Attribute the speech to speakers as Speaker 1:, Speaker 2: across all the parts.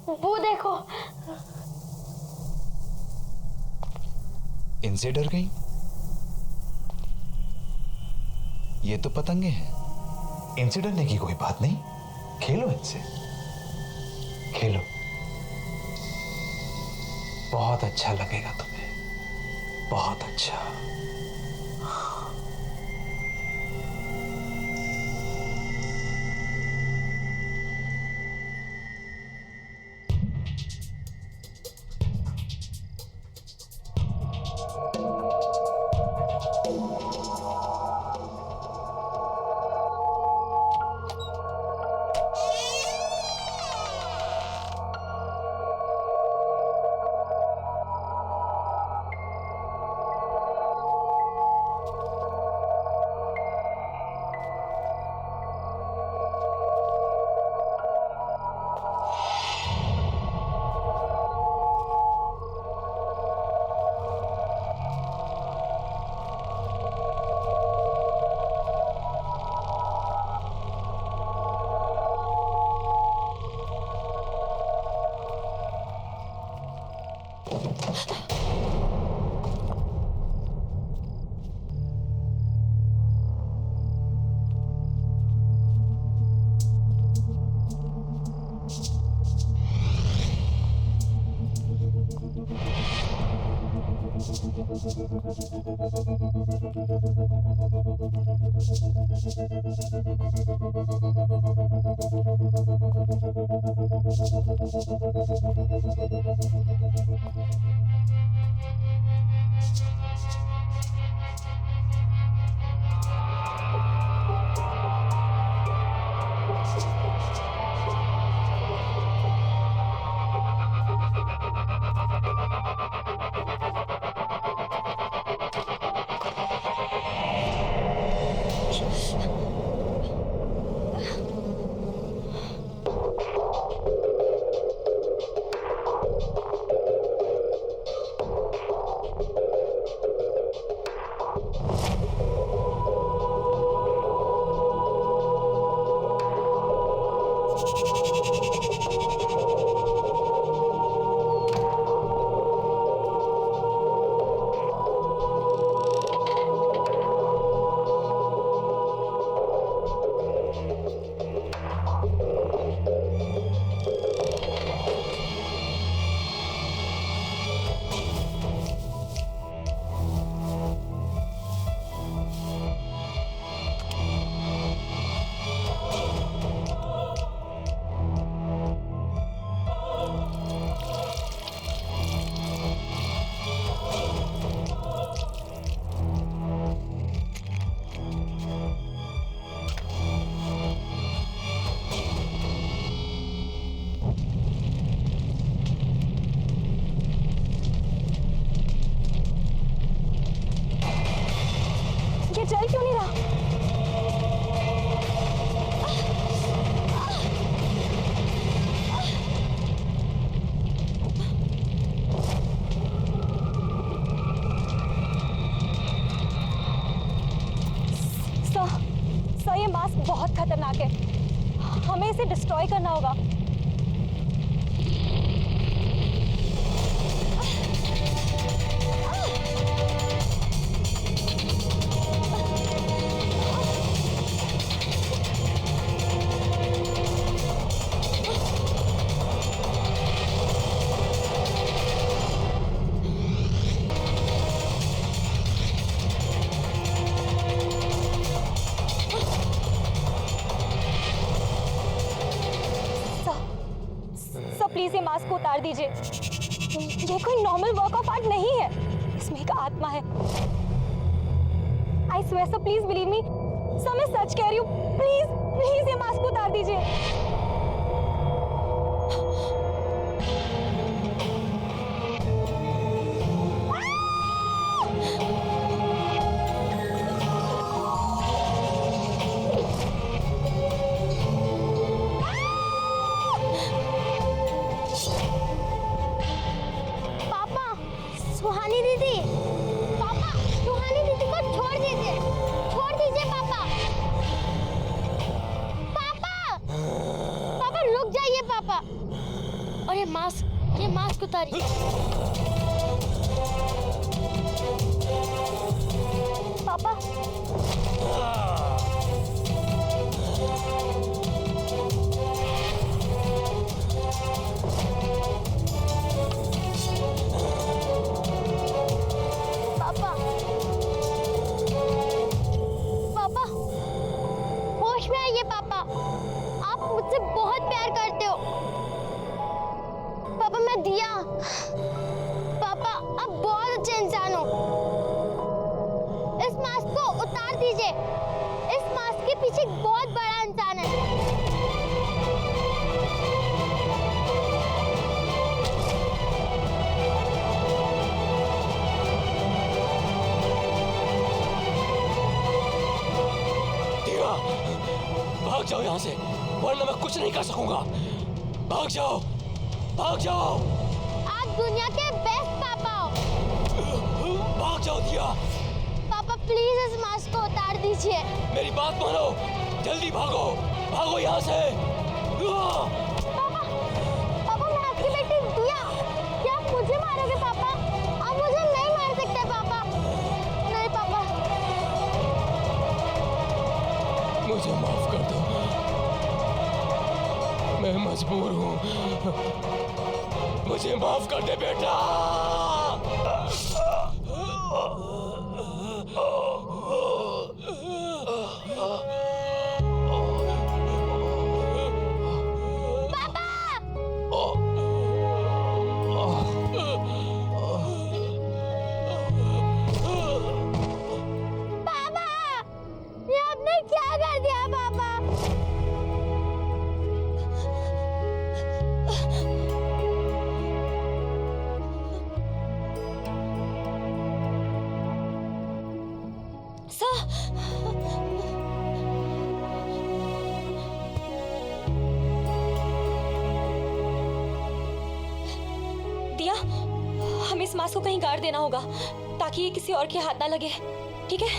Speaker 1: वो देखो।
Speaker 2: इनसे डर गई? ये तो पतंगे हैं। इनसे डरने की कोई बात नहीं, खेलो इनसे, खेलो, बहुत अच्छा लगेगा तुम्हें, बहुत अच्छा।
Speaker 1: चल क्यों नहीं रहा? सर, ये मास्क बहुत खतरनाक है, हमें इसे डिस्ट्रॉय करना होगा। प्लीज ये मास्क को उतार दीजिए, ये कोई नॉर्मल वर्क ऑफ आर्ट नहीं है, इसमें एक आत्मा है। I swear sir, please believe me sir, मैं सच कह रही हूँ, प्लीज प्लीज ये मास्क को उतार दीजिए।
Speaker 3: सुहानी दीदी, पापा, सुहानी दीदी को छोड़ दीजिए पापा। पापा, पापा रुक जाइए पापा। और ये मास्क उतारिए। पापा पापा पापा होश में आइए पापा, आप मुझसे बहुत प्यार करते हो। पापा मैं दिया, पापा आप बहुत अच्छे इंसान हो। इस मास्क को उतार दीजिए, इस मास्क के पीछे एक बहुत बड़ा इंसान है।
Speaker 4: दिया, भाग जाओ यहाँ से, वरना मैं कुछ नहीं कर सकूंगा। भाग जाओ, भाग जाओ।
Speaker 3: आप दुनिया के बेस्ट पापा हो।
Speaker 4: भाग जाओ दिया।
Speaker 3: पापा प्लीज इस मास्क को उतार दीजिए।
Speaker 4: मेरी बात मानो, जल्दी भागो, भागो यहाँ से।
Speaker 3: पापा पापा मैं आपकी बेटी दिया, क्या आप मुझे मारोगे पापा? आप मुझे नहीं मार सकते पापा। नहीं पापा।
Speaker 4: मुझे माफ कर दो, मैं मजबूर हूँ। मुझे माफ कर दे बेटा।
Speaker 3: पापा ये आपने क्या कर दिया पापा?
Speaker 1: सर, दिया, हमें इस मास्क को कहीं गाड़ देना होगा ताकि ये किसी और के हाथ ना लगे, ठीक है?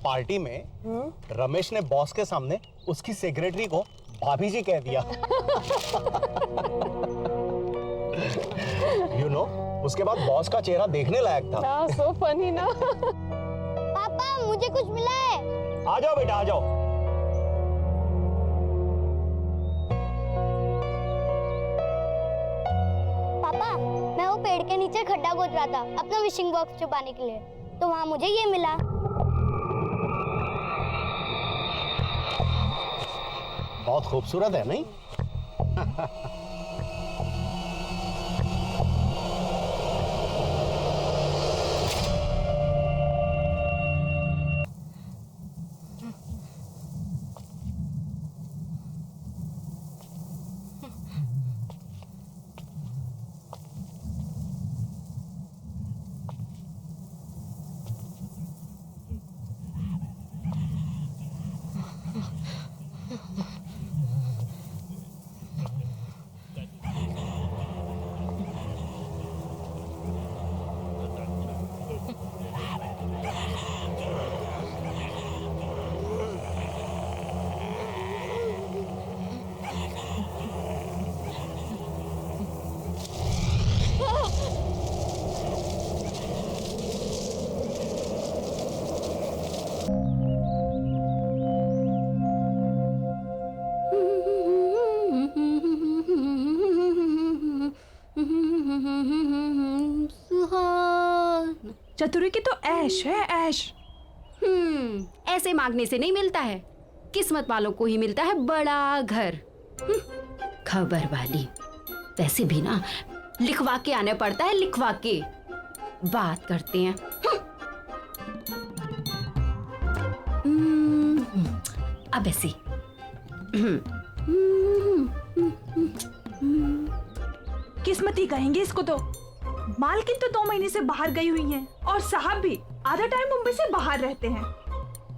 Speaker 5: पार्टी में रमेश ने बॉस के सामने उसकी सेक्रेटरी को भाभी जी कह दिया। You know, उसके बाद बॉस का चेहरा देखने लायक था।
Speaker 1: सो फनी ना।
Speaker 3: पापा मुझे कुछ मिला है।
Speaker 5: आ जाओ बेटा, आ जाओ।
Speaker 3: पापा मैं वो पेड़ के नीचे खड्डा खोद रहा था अपना विशिंग बॉक्स छुपाने के लिए, तो वहाँ मुझे ये मिला।
Speaker 5: बहुत खूबसूरत है नहीं?
Speaker 6: चतुरी की तो ऐश है, ऐश।
Speaker 7: ऐसे मांगने से नहीं मिलता है, किस्मत वालों को ही मिलता है बड़ा घर। खबर वाली। वैसे भी ना लिखवा के आने पड़ता है, लिखवा के। बात करते हैं। अब ऐसे
Speaker 6: किस्मती कहेंगे इसको तो। मालकिन तो 2 महीने से बाहर गई हुई हैं और साहब भी आधा टाइम मुंबई से बाहर रहते हैं।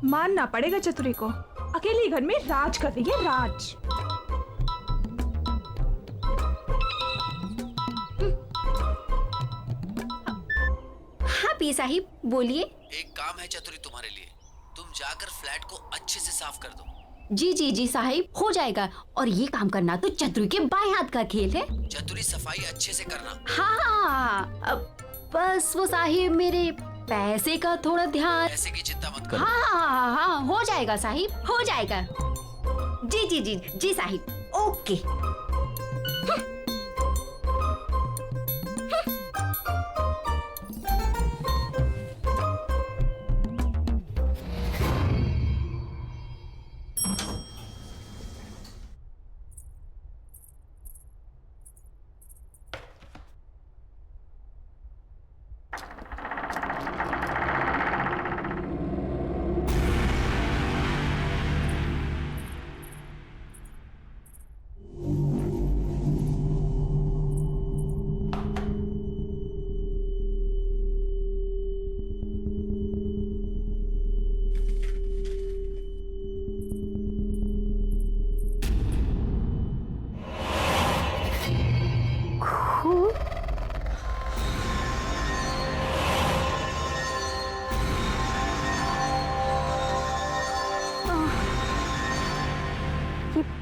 Speaker 6: मानना पड़ेगा चतुरी को, अकेले घर में राज कर रही है, राज।
Speaker 7: हाँ पी साहिब बोलिए।
Speaker 8: एक काम है चतुरी तुम्हारे लिए, तुम जाकर फ्लैट को अच्छे से साफ कर दो।
Speaker 7: जी जी जी साहिब, हो जाएगा। और ये काम करना तो चतुरी के बाएं हाथ का खेल है।
Speaker 8: चतुरी सफाई अच्छे से करना।
Speaker 7: हाँ, बस वो साहिब मेरे पैसे का थोड़ा ध्यान।
Speaker 8: पैसे की चिंता मत करो।
Speaker 7: हाँ, हो जाएगा साहिब, हो जाएगा। जी जी जी जी साहिब, ओके।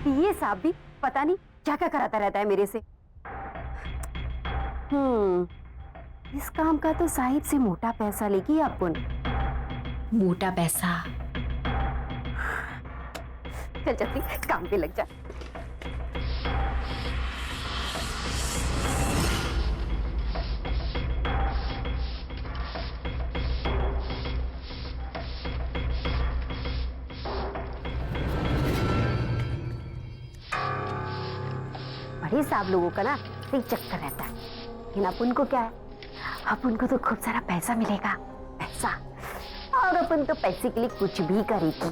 Speaker 9: ये साहब भी पता नहीं क्या क्या कराता रहता है मेरे से। इस काम का तो साहिब से मोटा पैसा लेगी अपन।
Speaker 7: मोटा पैसा।
Speaker 9: चल चल काम पे लग जा। बड़े साहब लोगों का ना सही चक्कर रहता है, लेकिन अपन को क्या है, अपन को तो खूब सारा पैसा मिलेगा, पैसा, और अपन तो पैसे के लिए कुछ भी करेगी।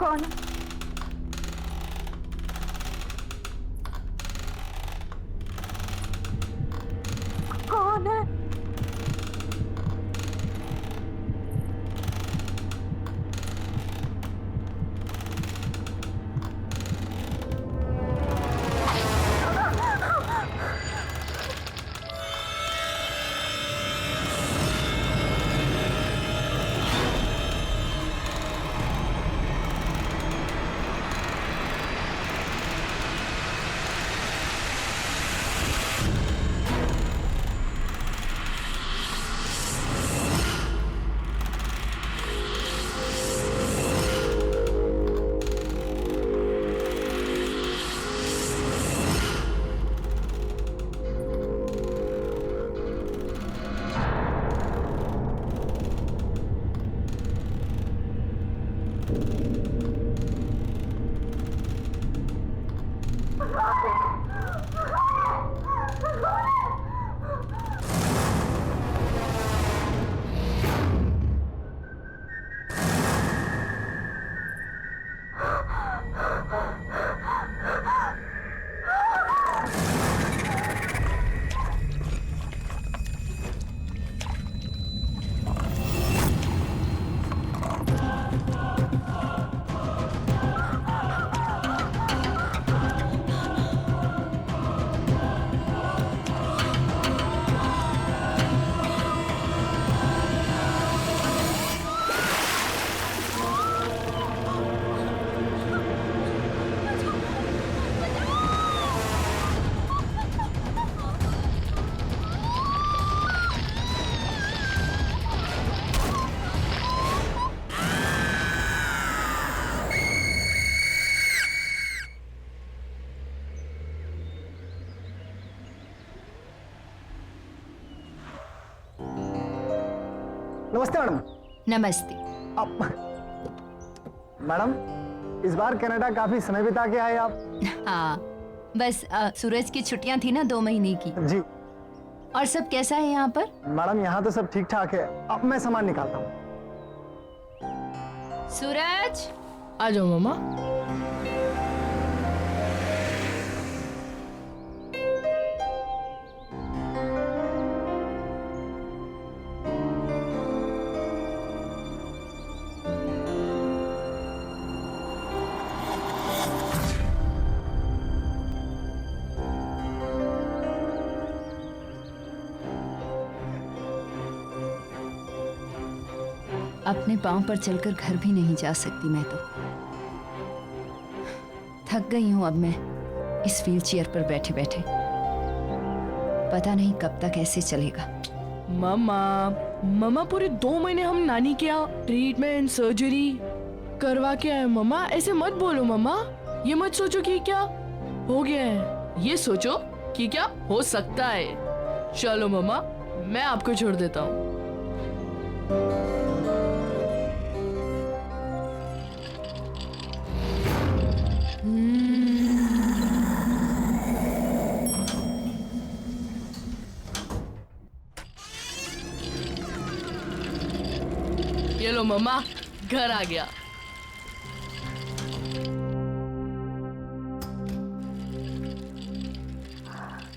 Speaker 9: कौन? कौन है?
Speaker 10: नमस्ते मैडम।
Speaker 7: नमस्ते।
Speaker 10: मैडम इस बार कनाडा काफी समय बिता के आए आप।
Speaker 7: हाँ बस सूरज की छुट्टियां थी ना 2 महीने की।
Speaker 10: जी।
Speaker 7: और सब कैसा है यहाँ पर?
Speaker 10: मैडम यहाँ तो सब ठीक ठाक है। अब मैं सामान निकालता हूँ।
Speaker 7: सूरज
Speaker 11: आ जाओ मामा।
Speaker 7: अपने पांव पर चलकर घर भी नहीं जा सकती मैं तो। थक गई हूं अब मैं इस व्हील चेयर पर बैठे बैठे। पता नहीं कब तक ऐसे चलेगा।
Speaker 11: मामा पूरे 2 महीने हम नानी के यहाँ ट्रीटमेंट सर्जरी करवा के आए। मामा ऐसे मत बोलो मामा। ये मत सोचो कि क्या हो गया है, ये सोचो कि क्या हो सकता है। चलो मामा मैं आपको छोड़ देता हूँ। ये लो मम्मा घर आ गया।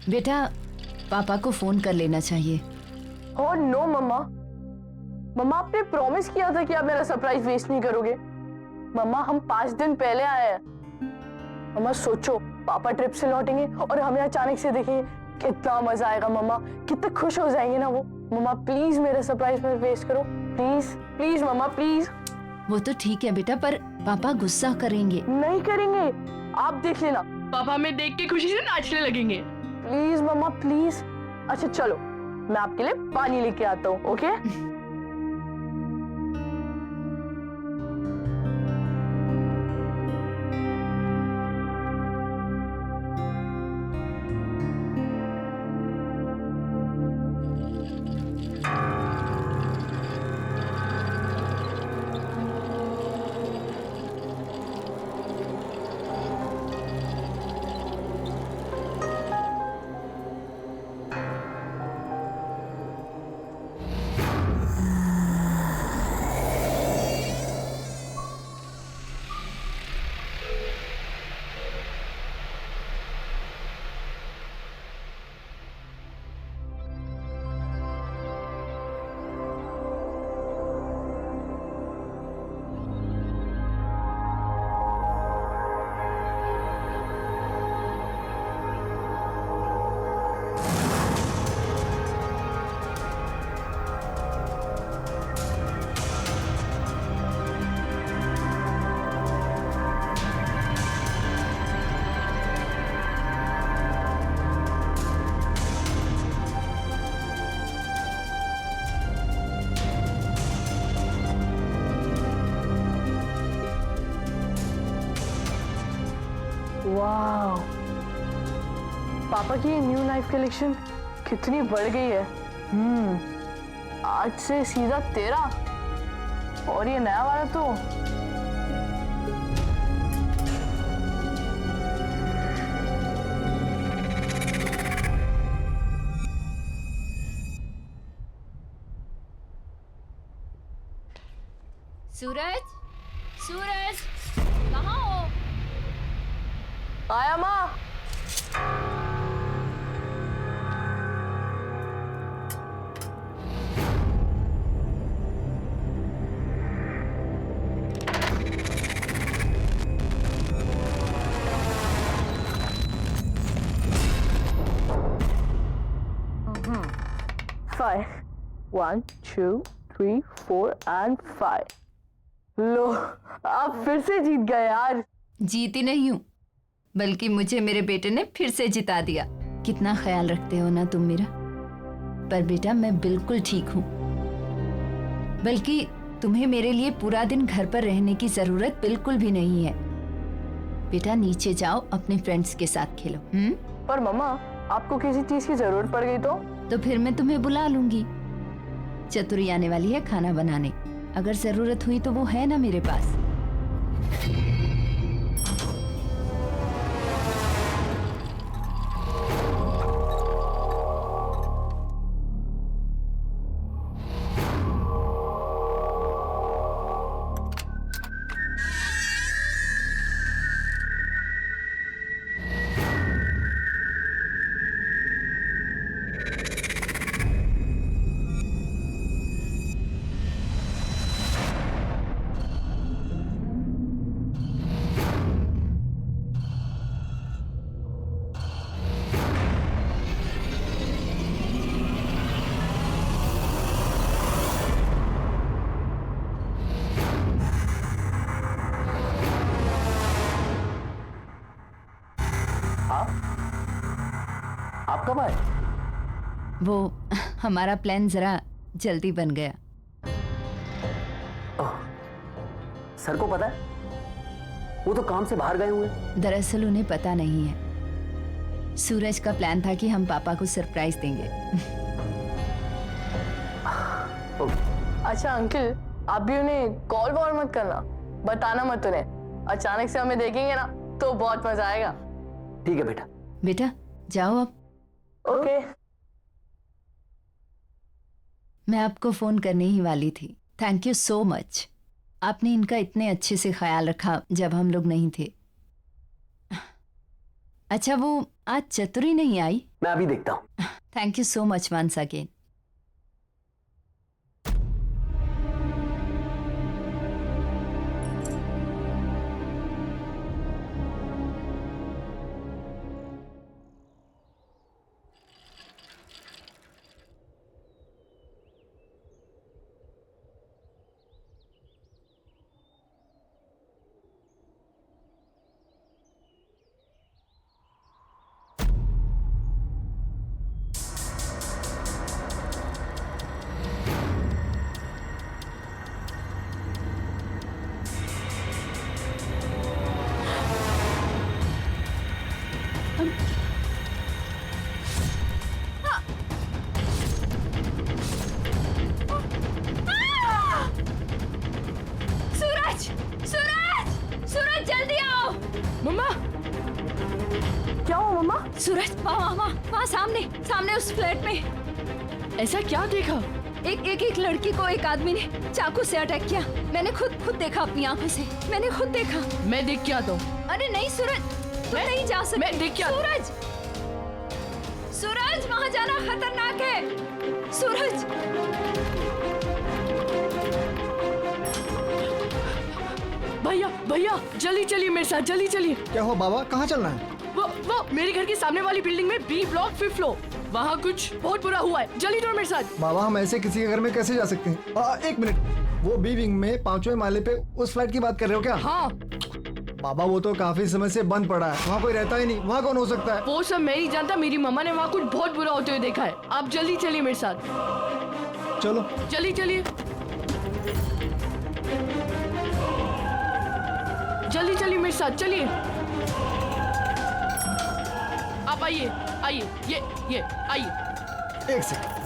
Speaker 7: बेटा पापा को फोन कर लेना चाहिए।
Speaker 12: ओह नो मम्मा। मम्मा आपने प्रॉमिस किया था कि आप मेरा सरप्राइज वेस्ट नहीं करोगे। मम्मा हम 5 दिन पहले आए हैं। मम्मा सोचो पापा ट्रिप से लौटेंगे और हमें अचानक से देखेंगे, कितना मजा आएगा मम्मा, कितने खुश हो जाएंगे ना वो। मम्मा प्लीज मेरा सरप्राइज मत वेस्ट करो, प्लीज प्लीज मम्मा प्लीज।
Speaker 7: वो तो ठीक है बेटा, पर पापा गुस्सा करेंगे।
Speaker 12: नहीं करेंगे, आप देख लेना।
Speaker 11: पापा हमें देख के खुशी से नाचने लगेंगे।
Speaker 12: Please mama please. अच्छा चलो मैं आपके लिए पानी लेके आता हूँ। ओके वाह, पापा की न्यू लाइफ कलेक्शन कितनी बढ़ गई है। 8 से सीधा 13 और ये नया वाला तो
Speaker 7: सूरज सूरज कहाँ हो?
Speaker 12: आया माँ। Five. 1, 2, 3, 4 and 5. लो आप फिर से जीत गए यार।
Speaker 7: जीती नहीं हूँ, बल्कि मुझे मेरे बेटे ने फिर से जिता दिया। कितना ख्याल रखते हो ना तुम मेरा। पर बेटा मैं बिल्कुल ठीक हूँ, बल्कि तुम्हें मेरे लिए पूरा दिन घर पर रहने की जरूरत बिल्कुल भी नहीं है। बेटा नीचे जाओ, अपने फ्रेंड्स के साथ खेलो।
Speaker 12: पर मम्मा आपको किसी चीज की जरूरत पड़ गई तो
Speaker 7: फिर मैं तुम्हें बुला लूंगी। चतुरी आने वाली है खाना बनाने। अगर जरूरत हुई तो वो है ना मेरे पास।
Speaker 5: आप कब आए?
Speaker 7: वो हमारा प्लान जरा जल्दी बन गया।
Speaker 13: सर को पता है? वो तो काम से बाहर गए हुए।
Speaker 7: दरअसल उन्हें पता नहीं है। सूरज का प्लान था कि हम पापा को सरप्राइज देंगे।
Speaker 12: अच्छा अंकल, आप भी उन्हें कॉल वॉल मत करना, बताना मत उन्हें। अचानक से हमें देखेंगे ना तो बहुत मजा आएगा।
Speaker 13: ठीक है बेटा।
Speaker 7: बेटा जाओ अब।
Speaker 12: ओके।
Speaker 7: मैं आपको फोन करने ही वाली थी। Thank you so much. आपने इनका इतने अच्छे से ख्याल रखा जब हम लोग नहीं थे। अच्छा वो आज चतुरी नहीं आई?
Speaker 13: मैं अभी देखता हूँ।
Speaker 7: Thank you so much once again. सूरज वहाँ सामने उस फ्लैट में।
Speaker 11: ऐसा क्या देखा?
Speaker 7: एक लड़की को एक आदमी ने चाकू से अटैक किया। मैंने खुद देखा अपनी आंखों से। मैंने खुद देखा।
Speaker 11: मैं देख के आता हूँ।
Speaker 7: अरे नहीं सूरज, तुम नहीं जा सकते।
Speaker 11: मैं देख के आता।
Speaker 7: सूरज वहाँ जाना खतरनाक है। सूरज
Speaker 11: भैया जल्दी चलिए मेरे साथ, जल्दी चलिए।
Speaker 10: क्या हुआ बाबा, कहाँ चलना है?
Speaker 11: वो मेरे घर के सामने वाली बिल्डिंग में बी ब्लॉक 5th फ्लोर, वहाँ कुछ बहुत बुरा हुआ है। जल्दी दौड़ मेरे साथ।
Speaker 10: बाबा हम ऐसे किसी के घर में कैसे जा सकते हैं? एक मिनट, वो बी विंग में 5वें माले पे उस फ्लैट की बात कर रहे हो क्या?
Speaker 11: हाँ
Speaker 10: बाबा वो तो काफी समय से बंद पड़ा है, वहाँ कोई रहता ही नहीं। वहाँ कौन हो सकता है?
Speaker 11: वो सब मैं नहीं जानता, मेरी मम्मा ने वहाँ कुछ बहुत बुरा होते हुए देखा है। आप जल्दी चलिए मेरे साथ।
Speaker 10: चलो
Speaker 11: जल्दी चलिए, जल्दी चलिए मेरे साथ, चलिए। आप आइए, ये आइए।
Speaker 10: एक सेकंड।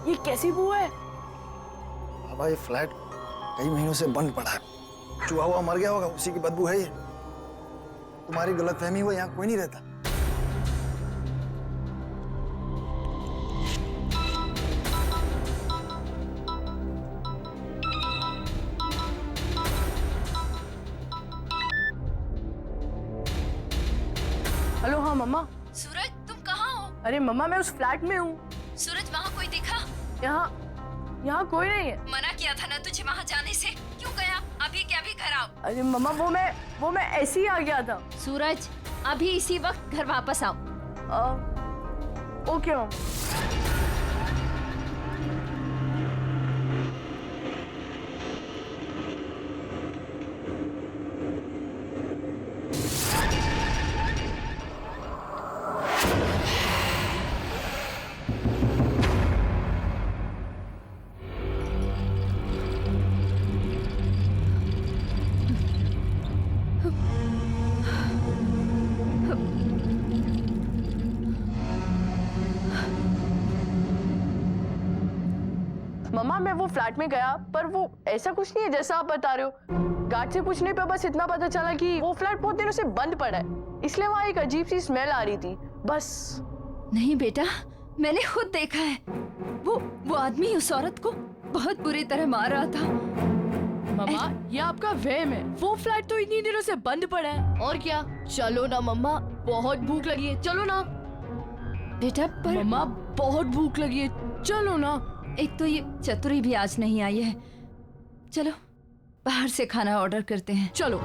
Speaker 11: ये कैसी बू है?
Speaker 10: बाबा ये फ्लैट कई महीनों से बंद पड़ा है। चूहा हुआ मर गया होगा, उसी की बदबू है ये। तुम्हारी गलतफहमी हुई, यहाँ कोई नहीं रहता।
Speaker 12: हेलो। हाँ मम्मा।
Speaker 7: सूरज तुम कहाँ हो?
Speaker 12: अरे मम्मा मैं उस फ्लैट में हूँ।
Speaker 7: सूरज वहाँ कोई दिखा?
Speaker 12: यहाँ कोई नहीं है।
Speaker 7: मना किया था ना तुझे वहाँ जाने से, क्यों गया? अभी के अभी घर आओ।
Speaker 12: अरे मम्मा वो मैं ऐसे ही आ गया था।
Speaker 7: सूरज, अभी इसी वक्त घर वापस आओ।
Speaker 12: ओके मम्मा। मम्मा मैं वो फ्लैट में गया, पर वो ऐसा कुछ नहीं है जैसा आप बता रहे हो। गार्ड से पूछने पे बस इतना पता चला कि वो फ्लैट बहुत दिनों से बंद पड़ा है, इसलिए वहाँ एक अजीब सी स्मेल आ रही थी, बस।
Speaker 7: नहीं बेटा, मैंने खुद देखा है। वो आदमी उस औरत को बहुत बुरी तरह मार रहा था।
Speaker 11: मम्मा ये आपका वहम है, वो फ्लैट तो इतनी दिनों से बंद पड़ा है। और क्या, चलो ना मम्मा, बहुत भूख लगी है, चलो ना।
Speaker 7: बेटा पर
Speaker 11: मम्मा बहुत भूख लगी है, चलो ना।
Speaker 7: एक तो ये चतुरी भी आज नहीं आई है, चलो बाहर से खाना ऑर्डर करते हैं।
Speaker 11: चलो।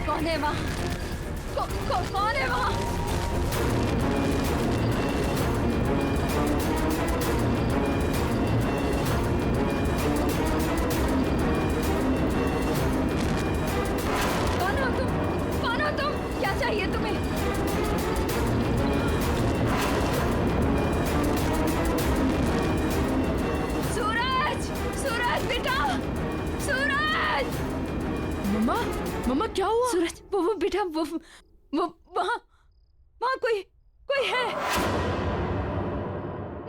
Speaker 7: कौन है वहाँ? कौन है वहाँ? कौन हो तुम? क्या चाहिए तुम्हें? सूरज बेटा, सूरज।
Speaker 11: मम्मा क्या हुआ?
Speaker 7: सूरज, वो बेटा, वो वहाँ कोई है।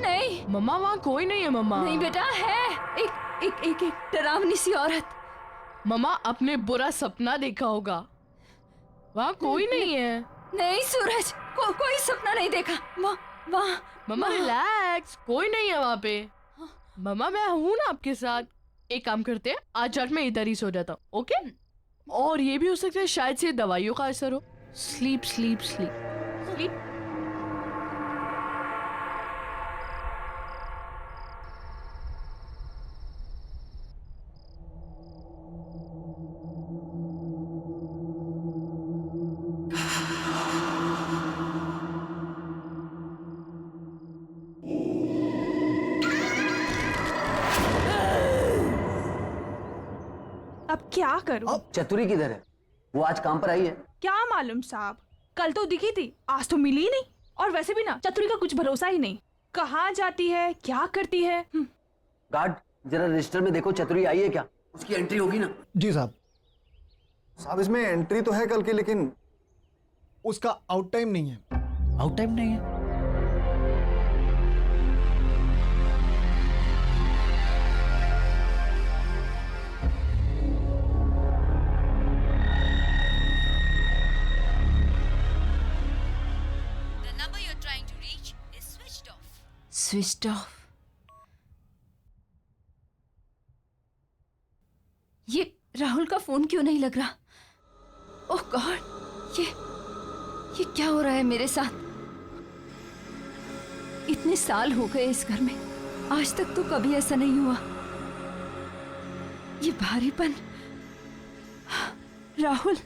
Speaker 7: नहीं
Speaker 11: मम्मा, वहाँ कोई नहीं है मम्मा।
Speaker 7: नहीं बेटा, है एक डरावनी सी औरत।
Speaker 11: मम्मा आपने बुरा सपना देखा होगा, वहाँ कोई नहीं है।
Speaker 7: नहीं सूरज, कोई सपना नहीं देखा। वहाँ
Speaker 11: मम्मा रिलैक्स, कोई नहीं है वहाँ पे। मम्मा मैं हूँ ना आपके साथ। एक काम करते हैं, आज रात में इधर ही सो जाता हूँ, ओके? और ये भी हो सकता है शायद से दवाइयों का असर हो। Sleep sleep sleep sleep.
Speaker 6: अब क्या करूं?
Speaker 13: चतुरी किधर है? वो आज काम पर आई है?
Speaker 6: क्या मालूम साहब, कल तो दिखी थी, आज तो मिली ही नहीं। और वैसे भी ना चतुरी का कुछ भरोसा ही नहीं, कहाँ जाती है, क्या करती है।
Speaker 13: गार्ड जरा रजिस्टर में देखो, चतुरी आई है क्या? उसकी एंट्री होगी ना?
Speaker 10: जी साहब। साहब इसमें एंट्री तो है कल की, लेकिन उसका आउट टाइम नहीं है।
Speaker 8: आउट टाइम नहीं है?
Speaker 7: Switched off. ये राहुल का फोन क्यों नहीं लग रहा? ओह गॉड, ये क्या हो रहा है मेरे साथ? इतने साल हो गए इस घर में, आज तक तो कभी ऐसा नहीं हुआ। ये भारीपन। राहुल,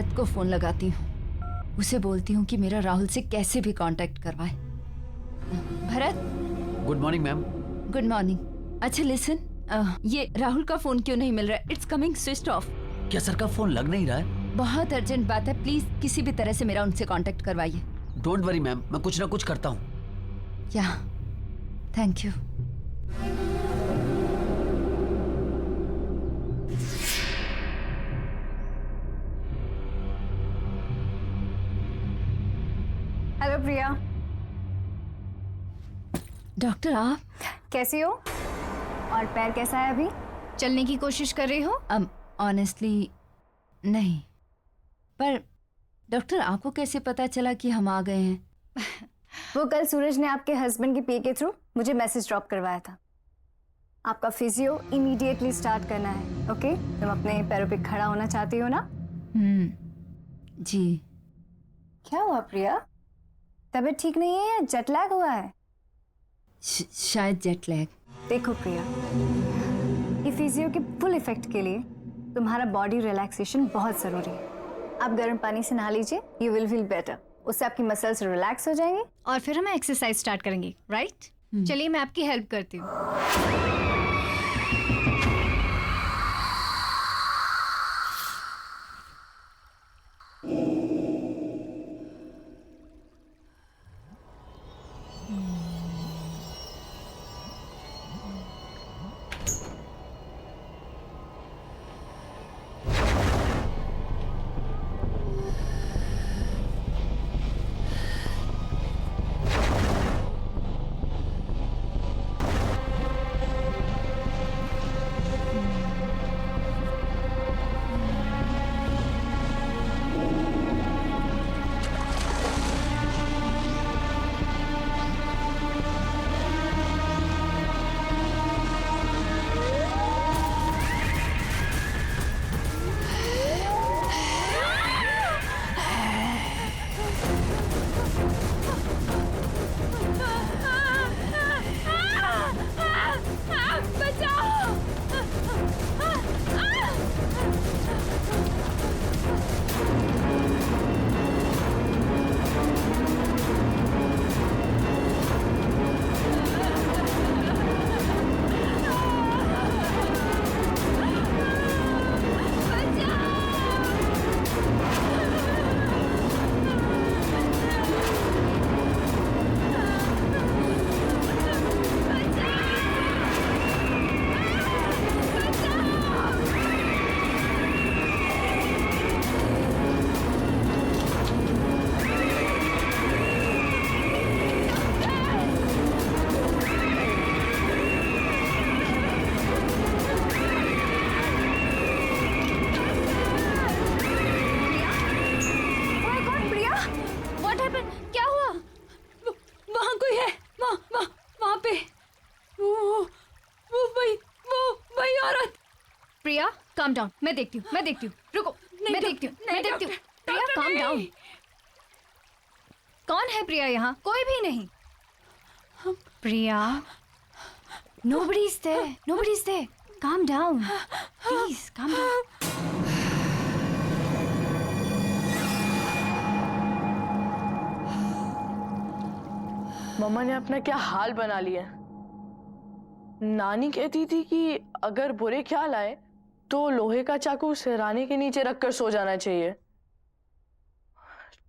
Speaker 14: भरत को फोन लगाती हूँ, उसे बोलती हूँ कि मेरा राहुल से कैसे भी कांटेक्ट करवाए। Bharat.
Speaker 8: Good morning ma'am.
Speaker 14: Good morning. अच्छा लिसन, ये राहुल का फोन क्यों नहीं मिल रहा है? It's coming switched off.
Speaker 8: क्या सर का फोन लग नहीं रहा है?
Speaker 14: बहुत अर्जेंट बात है, प्लीज किसी भी तरह से मेरा उनसे कांटेक्ट करवाइए।
Speaker 8: डोंट वरी मैम, मैं कुछ ना कुछ करता हूँ।
Speaker 14: या, thank you.
Speaker 1: Hello Priya.
Speaker 14: Doctor आप
Speaker 1: कैसी हो? और पैर कैसा है अभी? चलने की कोशिश कर रही हो?
Speaker 14: ऑनेस्टली नहीं, पर डॉक्टर आपको कैसे पता चला कि हम आ गए हैं?
Speaker 1: वो कल सूरज ने आपके हस्बैंड के पीए के थ्रू मुझे मैसेज ड्रॉप करवाया था। आपका फिजियो इमीडिएटली स्टार्ट करना है। ओके? तुम अपने पैरों पे खड़ा होना चाहती हो ना?
Speaker 14: जी।
Speaker 1: क्या हुआ प्रिया? तबीयत ठीक नहीं है या जेट लैग हुआ है?
Speaker 14: शायद जेट लैग।
Speaker 1: देखो प्रिया, ये फिजियो के फुल इफेक्ट के लिए तुम्हारा बॉडी रिलैक्सेशन बहुत जरूरी है। आप गर्म पानी से नहा लीजिए, यू विल फील बेटर। उससे आपकी मसल्स रिलैक्स हो जाएंगी और फिर हम एक्सरसाइज स्टार्ट करेंगे, राइट? चलिए मैं आपकी हेल्प करती हूँ। प्रिया काम डाउन, मैं देखती हूँ, रुको, मैं देखती हूँ। प्रिया काम डाउन। कौन है प्रिया यहाँ? कोई भी नहीं। प्रिया, nobody's there. Calm down, please, calm down.
Speaker 12: मम्मा ने अपना क्या हाल बना लिया। नानी कहती थी कि अगर बुरे ख्याल आए तो लोहे का चाकू सिरहाने के नीचे रखकर सो जाना चाहिए।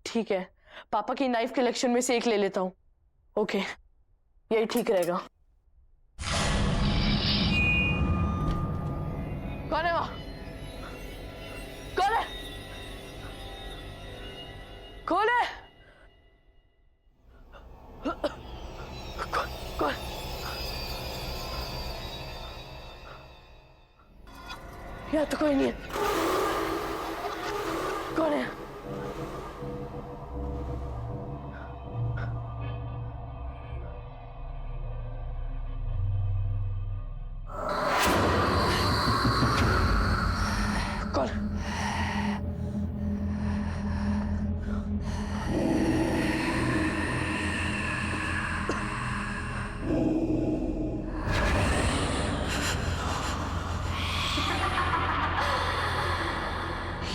Speaker 12: ठीक है, पापा की नाइफ कलेक्शन में से एक ले लेता हूँ। ओके, यही ठीक रहेगा। कौन है वहां? कौन है? कौन है? कौन? यहाँ तो कोई नहीं है। कौन है? कौन?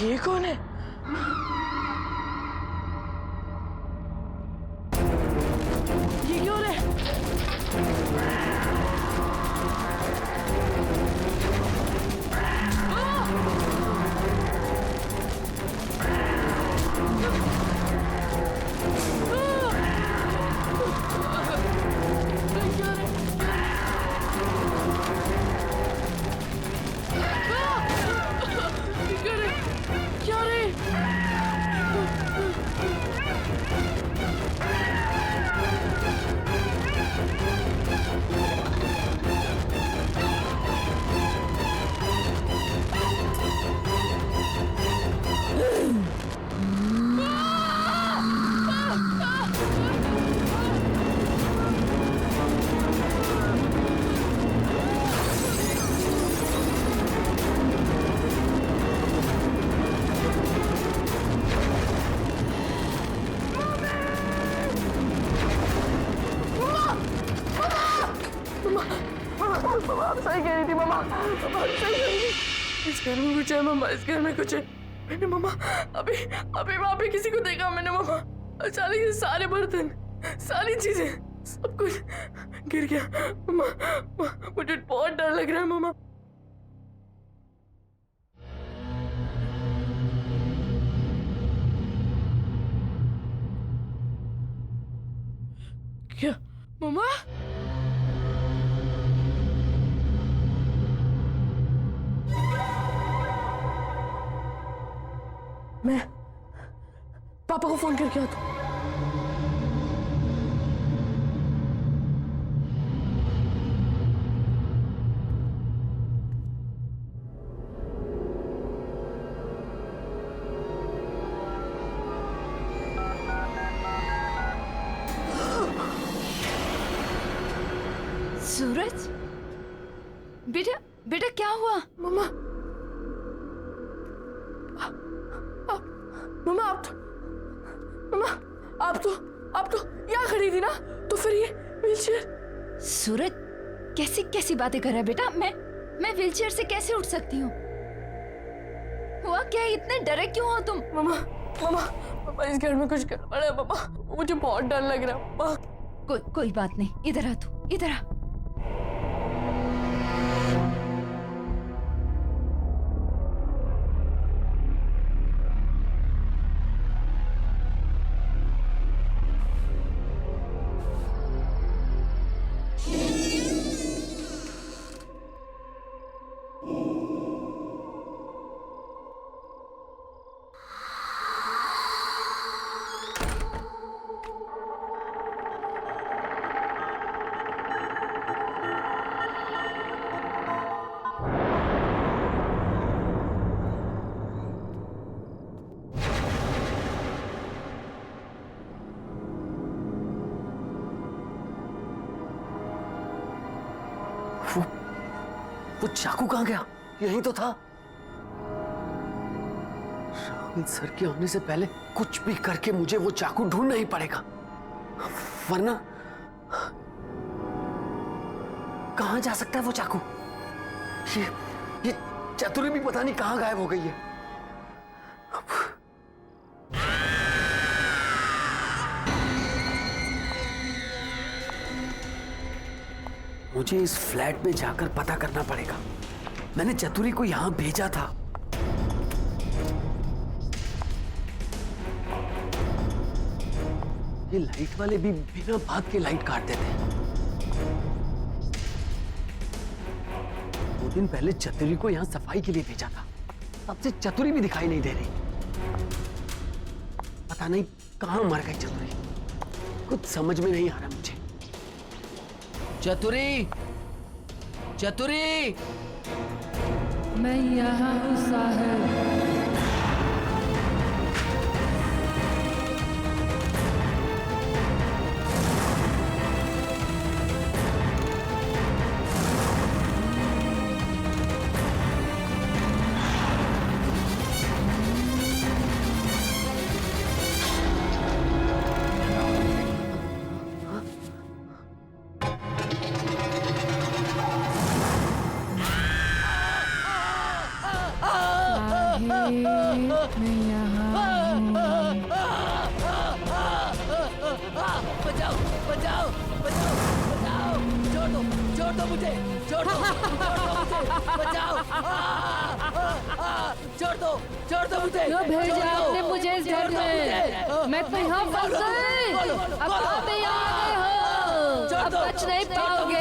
Speaker 12: ये कौन है? सही कह रही थी मम्मा, मम्मा सही कह रही थी। इस घर में कुछ है मम्मा, इस घर में कुछ है। मैंने मम्मा अभी अभी वहाँ पे किसी को देखा मैंने मम्मा, अचानक से सारे बर्तन, सारी चीजें, सब कुछ गिर गया मम्मा। मुझे बहुत डर लग रहा है मम्मा।
Speaker 11: क्या मम्मा?
Speaker 12: मैं पापा को फोन करके आता हूँ।
Speaker 14: सूरज, बेटा बेटा क्या हुआ?
Speaker 12: मम्मा मम्मा आप तो यहाँ खड़ी थी ना, तो फिर ये व्हीलचेयर।
Speaker 14: सूरज कैसी कैसी बातें कर रहा है बेटा? मैं व्हीलचेयर से कैसे उठ सकती हूँ? हुआ क्या? इतने डरे क्यों हो तुम?
Speaker 12: मम्मा इस घर में कुछ गड़बड़ है मम्मा, मुझे बहुत डर लग रहा है मम्मा।
Speaker 14: कोई बात नहीं, इधर आ तू, इधर आ।
Speaker 13: वो चाकू कहाँ गया? यहीं तो था। राहुल सर के आने से पहले कुछ भी करके मुझे वो चाकू ढूंढना ही पड़ेगा, वरना कहाँ जा सकता है वो चाकू? ये चतुरी भी पता नहीं कहाँ गायब हो गई है। मुझे इस फ्लैट में जाकर पता करना पड़ेगा। मैंने चतुरी को यहां भेजा था। ये लाइट वाले भी बिना बात के लाइट काट देते हैं। 2 दिन पहले चतुरी को यहां सफाई के लिए भेजा था, तब से चतुरी भी दिखाई नहीं दे रही। पता नहीं कहां मर गई चतुरी, कुछ समझ में नहीं आ रहा मुझे।
Speaker 8: चतुरी, चतुरी,
Speaker 11: मैं यहाँ हूँ साहब।
Speaker 8: बचाओ, बचाओ, बचाओ, बचाओ, छोड़ दो मुझे, छोड़ दो मुझे, बचाओ, छोड़ दो मुझे।
Speaker 11: क्यों भेजा आपने मुझे इस घर में? मैं तो यहाँ फंस गई। अब आप यहाँ आ गए हो, अब बच नहीं पाओगे।